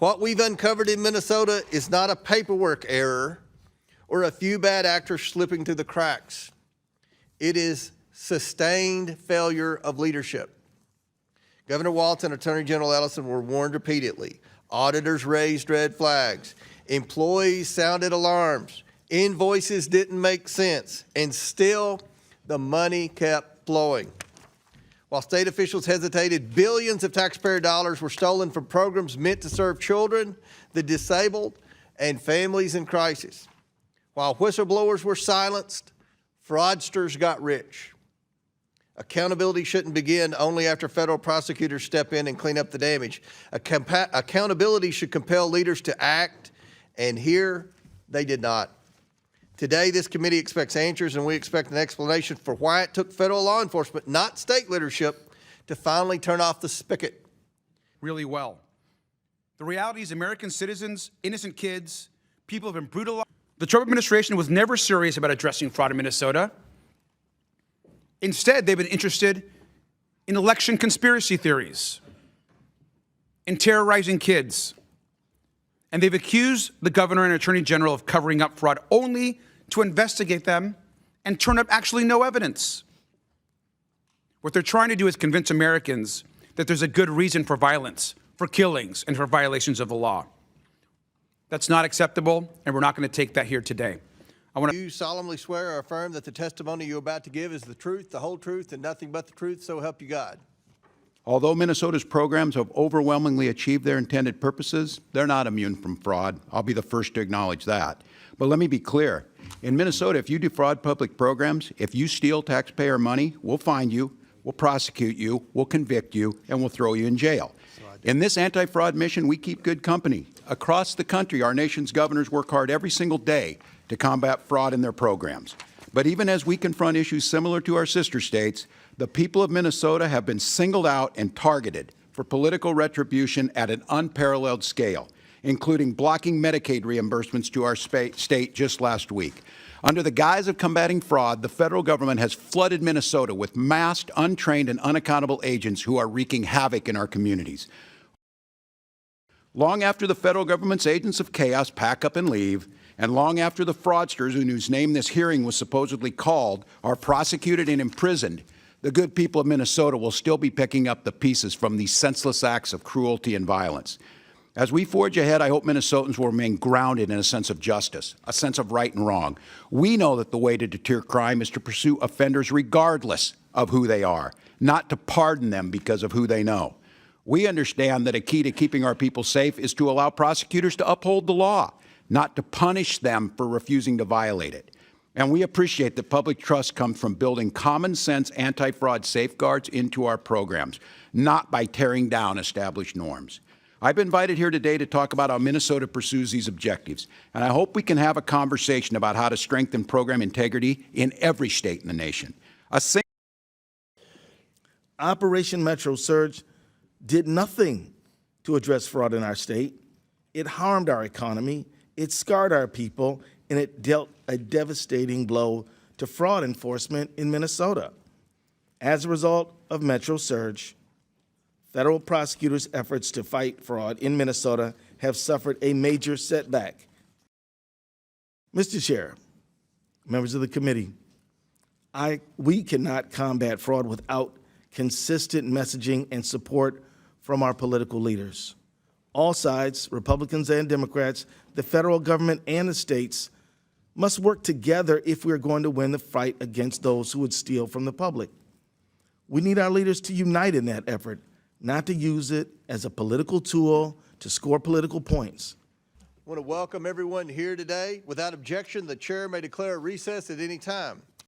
What we've uncovered in Minnesota is not a paperwork error or a few bad actors slipping through the cracks. It is sustained failure of leadership. Governor Waltz and Attorney General Ellison were warned repeatedly. Auditors raised red flags. Employees sounded alarms. Invoices didn't make sense. And still, the money kept flowing. While state officials hesitated, billions of taxpayer dollars were stolen from programs meant to serve children, the disabled, and families in crisis. While whistleblowers were silenced, fraudsters got rich. Accountability shouldn't begin only after federal prosecutors step in and clean up the damage. Accountability should compel leaders to act, and here they did not. Today, this committee expects answers, and we expect an explanation for why it took federal law enforcement, not state leadership, to finally turn off the spigot. Really well. The reality is American citizens, innocent kids, people have been brutalized. The Trump administration was never serious about addressing fraud in Minnesota. Instead, they've been interested in election conspiracy theories, in terrorizing kids. And they've accused the governor and attorney general of covering up fraud only to investigate them and turn up actually no evidence. What they're trying to do is convince Americans that there's a good reason for violence, for killings, and for violations of the law. That's not acceptable, and we're not going to take that here today. You solemnly swear or affirm that the testimony you're about to give is the truth, the whole truth, and nothing but the truth, so help you God. Although Minnesota's programs have overwhelmingly achieved their intended purposes, they're not immune from fraud. I'll be the first to acknowledge that. But let me be clear. In Minnesota, if you defraud public programs, if you steal taxpayer money, we'll find you, we'll prosecute you, we'll convict you, and we'll throw you in jail. In this anti-fraud mission, we keep good company. Across the country, our nation's governors work hard every single day to combat fraud in their programs. But even as we confront issues similar to our sister states, the people of Minnesota have been singled out and targeted for political retribution at an unparalleled scale, including blocking Medicaid reimbursements to our state just last week. Under the guise of combating fraud, the federal government has flooded Minnesota with masked, untrained, and unaccountable agents who are wreaking havoc in our communities. Long after the federal government's agents of chaos pack up and leave, and long after the fraudsters whose name this hearing was supposedly called are prosecuted and imprisoned, the good people of Minnesota will still be picking up the pieces from these senseless acts of cruelty and violence. As we forge ahead, I hope Minnesotans will remain grounded in a sense of justice, a sense of right and wrong. We know that the way to deter crime is to pursue offenders regardless of who they are, not to pardon them because of who they know. We understand that a key to keeping our people safe is to allow prosecutors to uphold the law, not to punish them for refusing to violate it. And we appreciate that public trust comes from building common sense anti-fraud safeguards into our programs, not by tearing down established norms. I've been invited here today to talk about how Minnesota pursues these objectives, and I hope we can have a conversation about how to strengthen program integrity in every state in the nation. Operation Metro Surge did nothing to address fraud in our state. It harmed our economy, it scarred our people, and it dealt a devastating blow to fraud enforcement in Minnesota. As a result of Metro Surge, federal prosecutors' efforts to fight fraud in Minnesota have suffered a major setback. Mr. Chair, members of the committee, we cannot combat fraud without consistent messaging and support from our political leaders. All sides, Republicans and Democrats, the federal government and the states, must work together if we're going to win the fight against those who would steal from the public. We need our leaders to unite in that effort, not to use it as a political tool to score political points. I want to welcome everyone here today. Without objection, the chair may declare a recess at any time.